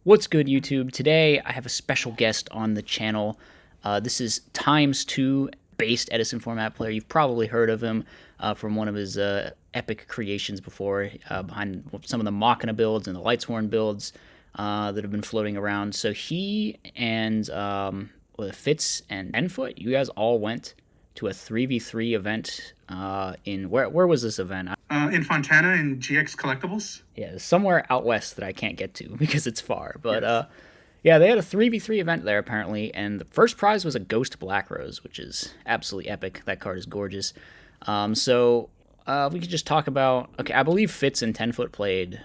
What's good, YouTube? Today I have a special guest on the channel. This is Times2 based Edison Format player. You've probably heard of him from one of his epic creations before, behind some of the Machina builds and the Lightsworn builds that have been floating around. So he and Fitz and Enfoot, you guys all went to a 3v3 event in where was this event? In Fontana in GX Collectibles. Yeah, somewhere out west that I can't get to because it's far. But Yes. yeah, they had a 3v3 event there apparently, and the first prize was a Ghost Black Rose, which is absolutely epic. That card is gorgeous. So we could just talk about. Okay, I believe Fitz and Tenfoot played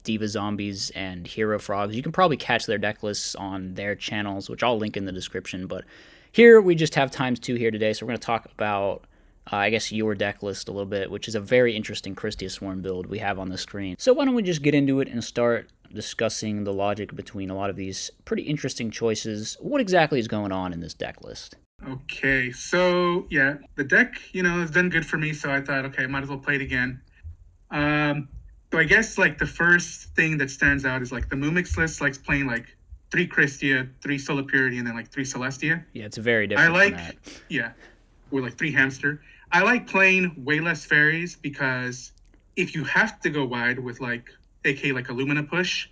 Diva Zombies and Hero Frogs. You can probably catch their deck lists on their channels, which I'll link in the description. But here we just have Times2 here today, so we're going to talk about I guess your deck list a little bit, which is a very interesting Christia Swarm build we have on the screen. So why don't we just get into it and start discussing the logic between a lot of these pretty interesting choices. What exactly is going on in this deck list? Okay, so yeah, the deck, has done good for me, so I thought, okay, I might as well play it again. So I guess like the first thing that stands out is like the Mumix list likes playing like 3 Christia, 3 Solar Purity, and then like 3 Celestia. Yeah, it's very different I like, from that. yeah, or like 3 Hamster. I like playing way less fairies because if you have to go wide with like, aka like a Lumina push,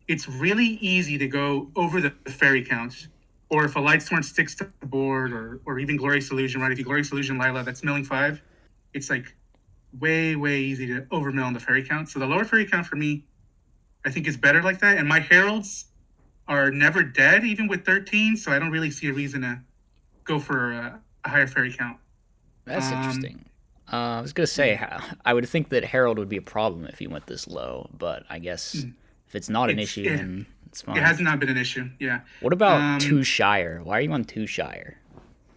it's really easy to go over the fairy count. Or if a Lightsworn sticks to the board, or even Glorious Illusion, right? If you Glorious Illusion Lila, that's milling 5. It's like way, way easy to overmill on the fairy count. So the lower fairy count for me, I think is better like that. And my Heralds are never dead, even with 13, so I don't really see a reason to go for a higher fairy count. That's Um, interesting. I was gonna say I would think that Herald would be a problem if he went this low, but I guess if it's not an it's issue, it, then it's it fine. has not been an issue. Yeah. What about Um, two Shire? Why are you on two Shire?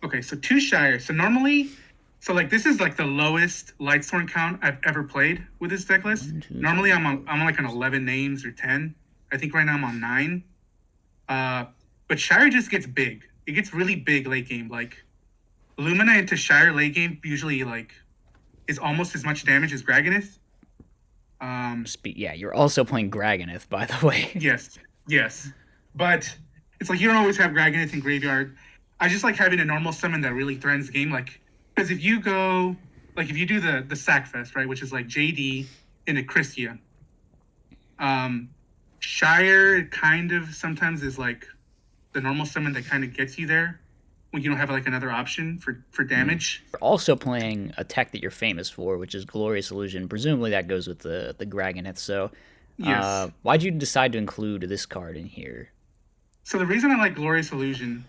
okay, so 2 Shire. So normally, so like this is like the lowest Lightsworn count I've ever played with this deck list. One, two, Normally three. I'm on like an 11 names or 10. I think right now I'm on 9. But Shire just gets big. It gets really big late game. Like Lumina into Shire late game usually like is almost as much damage as Graganith. Yeah, you're also playing Graganith, by the way. Yes, yes. But it's like you don't always have Graganith in graveyard. I just like having a normal summon that really threatens the game. Like, because if you go, like, if you do the Sack Fest, right, which is like JD in a Christia, um, Shire kind of sometimes is like the normal summon that kind of gets you there when you don't have like another option for damage. You're also playing a tech that you're famous for, which is Glorious Illusion. Presumably that goes with the Graganith. So, Yes. why'd you decide to include this card in here? So the reason I like Glorious Illusion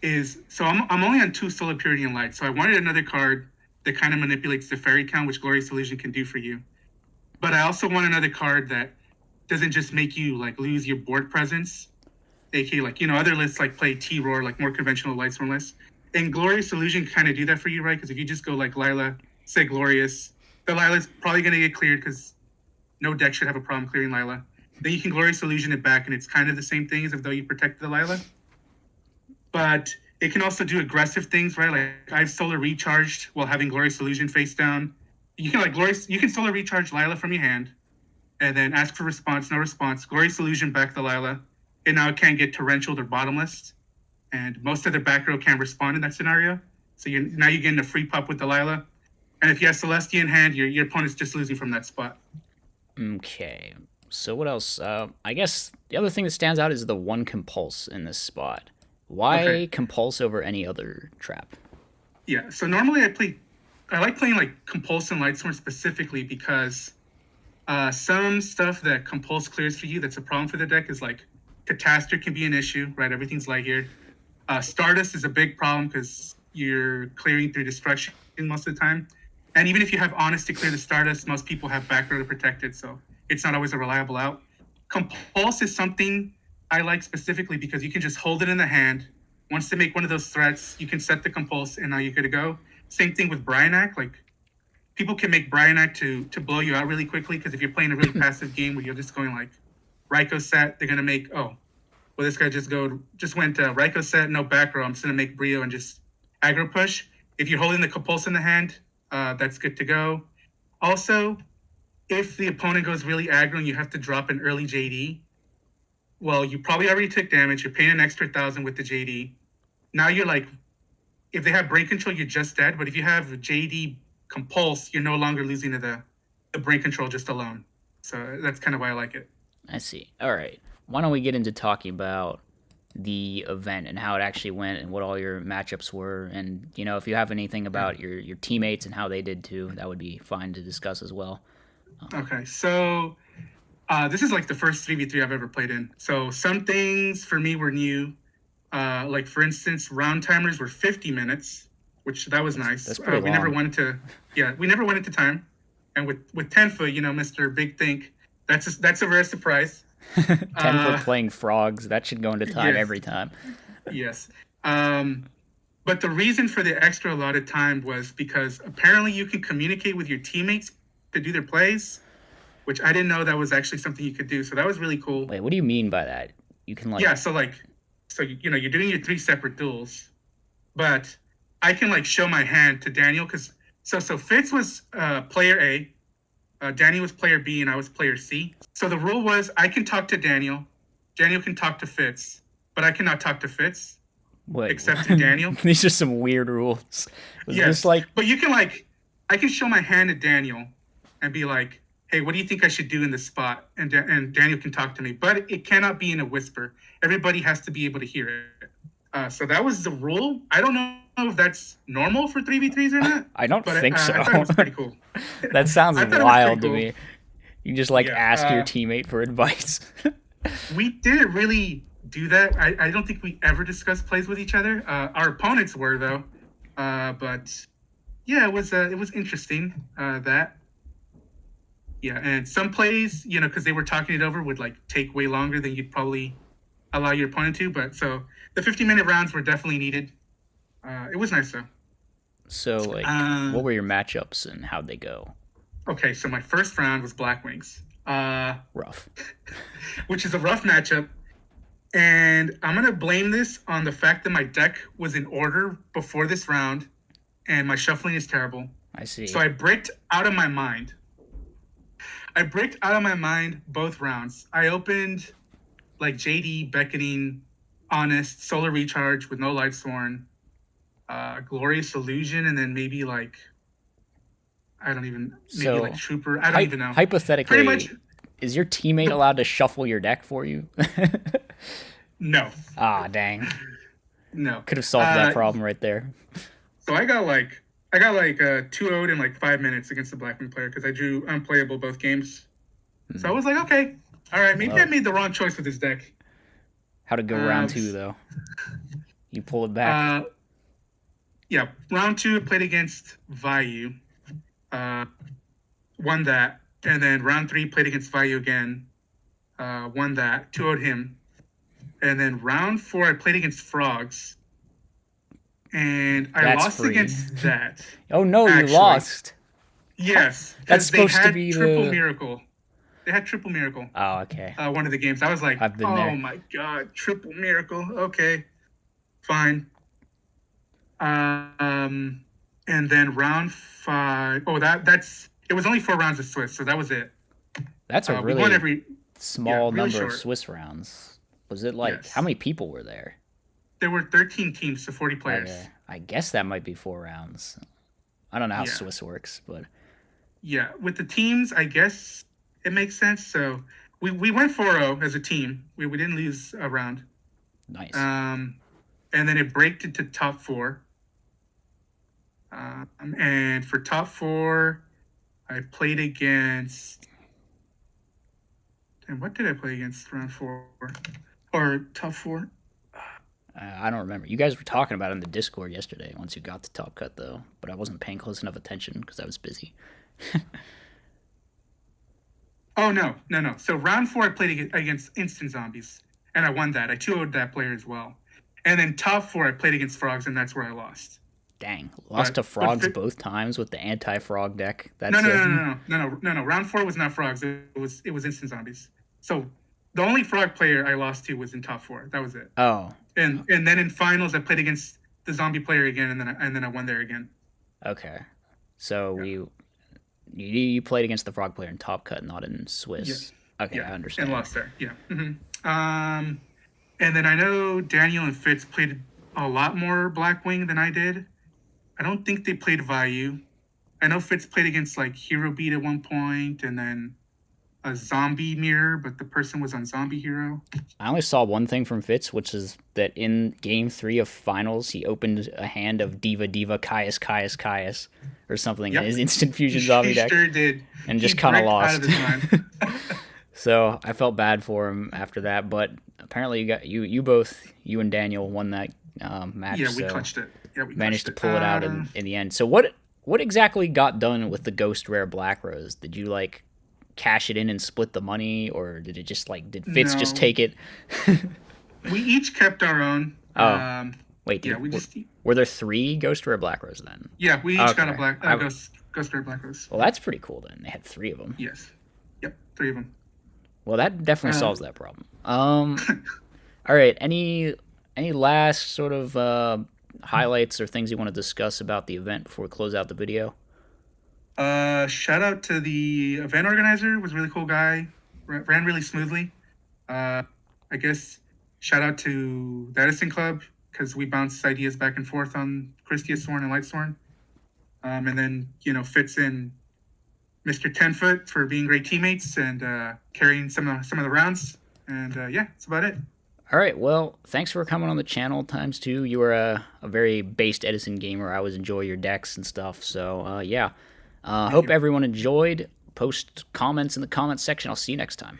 is so I'm only on 2 Solar Purity and Light, so I wanted another card that kind of manipulates the fairy count, which Glorious Illusion can do for you. But I also want another card that doesn't just make you like lose your board presence, aka like other lists like play T Roar, like more conventional Lightsworn lists, and Glorious Illusion kind of do that for you, right? Because if you just go like Lila, say Glorious, the Lila's probably gonna get cleared because no deck should have a problem clearing Lila. Then you can Glorious Illusion it back, and it's kind of the same thing as if though you protected the Lila. But it can also do aggressive things, right? Like I've Solar Recharged while having Glorious Illusion face down. You can you can Solar Recharge Lila from your hand, and then ask for response, no response. Glorious Illusion back the Lila, and now it can't get torrential or bottomless, and most of the back row can't respond in that scenario. So now you're getting a free pup with the Lila, and if you have Celestia in hand, your opponent's just losing from that spot. Okay. So what else? I guess the other thing that stands out is the one Compulse in this spot. Okay, Why Compulse over any other trap? yeah. So normally I like playing like Compulse and Lightsworn specifically because some stuff that Compulse clears for you that's a problem for the deck is like Catastor can be an issue, right? Everything's light here. Stardust is a big problem because you're clearing through destruction most of the time. And even if you have Honest to clear the Stardust, most people have back row to protect it, so it's not always a reliable out. Compulse is something I like specifically because you can just hold it in the hand. Once they make one of those threats, you can set the Compulse and now you're good to go. Same thing with Bryanak. Like people can make Bryanak to blow you out really quickly because if you're playing a really passive game where you're just going like Raikou set, they're gonna make well this guy just went Raikou set, no back row. I'm just gonna make Brio and just aggro push. If you're holding the Compulse in the hand, that's good to go. Also, if the opponent goes really aggro and you have to drop an early JD, well, you probably already took damage. You're paying an extra 1,000 with the JD. Now you're like, if they have brain control, you're just dead. But if you have JD Compulse, you're no longer losing to the brain control just alone. So that's kind of why I like it. I see. All right. Why don't we get into talking about the event and how it actually went and what all your matchups were, and if you have anything about your teammates and how they did too, that would be fine to discuss as well. Okay, so this is like the first 3v3 I've ever played in. So some things for me were new. Like for instance, round timers were 50 minutes, which that was nice. That's pretty long. We never went into time. And with Tenfa, Mr. Big Think, that's a rare surprise. 10 for playing frogs, that should go into time every time. Yes. But the reason for the extra allotted time was because apparently you can communicate with your teammates to do their plays, which I didn't know that was actually something you could do. So that was really cool. Wait, what do you mean by that? You can So you're doing your 3 separate duels, but I can show my hand to Daniel because so Fitz was player A, Daniel was player B, and I was player C. So the rule was I can talk to Daniel can talk to Fitz, but I cannot talk to Fitz. Wait, except to Daniel. These are some weird rules. Yes, but you can I can show my hand to Daniel and be like, hey, what do you think I should do in this spot? And Daniel can talk to me, but it cannot be in a whisper. Everybody has to be able to hear it. So that was the rule. I don't know if that's normal for 3v3s or not. I don't think so. I thought it was pretty cool. That sounds wild to me. You just ask your teammate for advice. We didn't really do that. I don't think we ever discussed plays with each other. Our opponents were though. But yeah, it was interesting. That. Yeah, and some plays, because they were talking it over, would take way longer than you'd probably allow your opponent to. But so the 50-minute rounds were definitely needed. It was nice though. So what were your matchups and how'd they go? Okay, so my first round was Black Wings. Rough. Which is a rough matchup. And I'm going to blame this on the fact that my deck was in order before this round, and my shuffling is terrible. I see. So I bricked out of my mind. Both rounds. I opened JD, Beckoning, Honest, Solar Recharge with no Lightsworn, Glorious Illusion, and then maybe Trooper. I don't even know. Hypothetically, pretty much, is your teammate allowed to shuffle your deck for you? No. Ah, dang. No. Could have solved that problem right there. So I got 2-0'd in 5 minutes against the Blackwing player because I drew unplayable both games. So I was like, okay, all right, maybe I made the wrong choice with this deck. How'd it go round 2 though? You pull it back. Yeah, round 2 played against Vayu. Won that, and then round 3 played against Vayu again. Won that, 2-0'd him, and then round 4 I played against Frogs. And I lost against that. Oh no, you lost. Yes. That's supposed to be triple miracle. They had triple miracle. Oh, okay. One of the games. I was like, oh my god, triple miracle. Okay, fine. And then round 5. Oh, that's it was only 4 rounds of Swiss, so that was it. That's a really small number short. Of Swiss rounds. Was it how many people were there? There were 13 teams, so 40 players. Okay. I guess that might be 4 rounds. I don't know how Swiss works, but yeah, with the teams, I guess it makes sense. So we went 4-0 as a team. We didn't lose a round. Nice. And then it braked into top 4. And for top 4, I played against. And what did I play against round 4 or top 4? I don't remember. You guys were talking about it in the Discord yesterday once you got the top cut, though. But I wasn't paying close enough attention because I was busy. Oh, no. So round 4, I played against Instant Zombies, and I won that. I 2-0'd that player as well. And then top 4, I played against Frogs, and that's where I lost. Dang. Lost to Frogs both times with the anti-frog deck? No. Round 4 was not Frogs. It was Instant Zombies. So the only Frog player I lost to was in top 4. That was it. Oh. And then in finals, I played against the zombie player again, and then I won there again. Okay, so You played against the Frog player in Top Cut, not in Yeah, Swiss. Okay, yeah, I and understand. lost there. Yeah. And then I know Daniel and Fitz played a lot more Blackwing than I did. I don't think they played Vayu. I know Fitz played against like Hero Beat at one point, and then a Zombie Mirror, but the person was on Zombie Hero. I only saw one thing from Fitz, which is that in Game 3 of Finals, he opened a hand of Diva Diva Caius Caius Caius or something in Yep, his Instant he, Fusion he zombie deck sure did. and He just kind of bricked out of lost. his mind. So I felt bad for him after that, but apparently you both, you and Daniel won that match, Yeah, we so clutched it. Yeah, we managed clutched to it. pull it out in the end. So what exactly got done with the Ghost Rare Black Rose? Did you like cash it in and split the money, or did it just like did Fitz just No, take it? we each kept our own. Oh, wait, Yeah, we just were there 3 Ghost Rare Black Rose then? yeah we each got a Okay, Ghost Rare Black Rose. well that's pretty cool then. They had 3 of them. Yes. Yep, 3 of them. Well, that definitely Uh, solves that problem. All right, any last sort of highlights or things you want to discuss about the event before we close out the video? Shout out to the event organizer. Was a really cool guy. Ran really smoothly. I guess shout out to the Edison Club because we bounced ideas back and forth on Christia Sorn and Lightsworn. And then Fitz in Mr. Tenfoot for being great teammates and carrying some of the rounds. And yeah, that's about it. All right, well, thanks for coming on the channel times 2. You were a very based Edison gamer. I always enjoy your decks and stuff. So yeah, hope you. everyone enjoyed. Post comments in the comments section. I'll see you next time.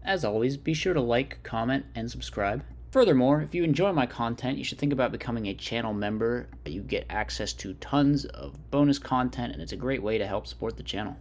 As always, be sure to like, comment, and subscribe. Furthermore, if you enjoy my content, you should think about becoming a channel member. You get access to tons of bonus content, and it's a great way to help support the channel.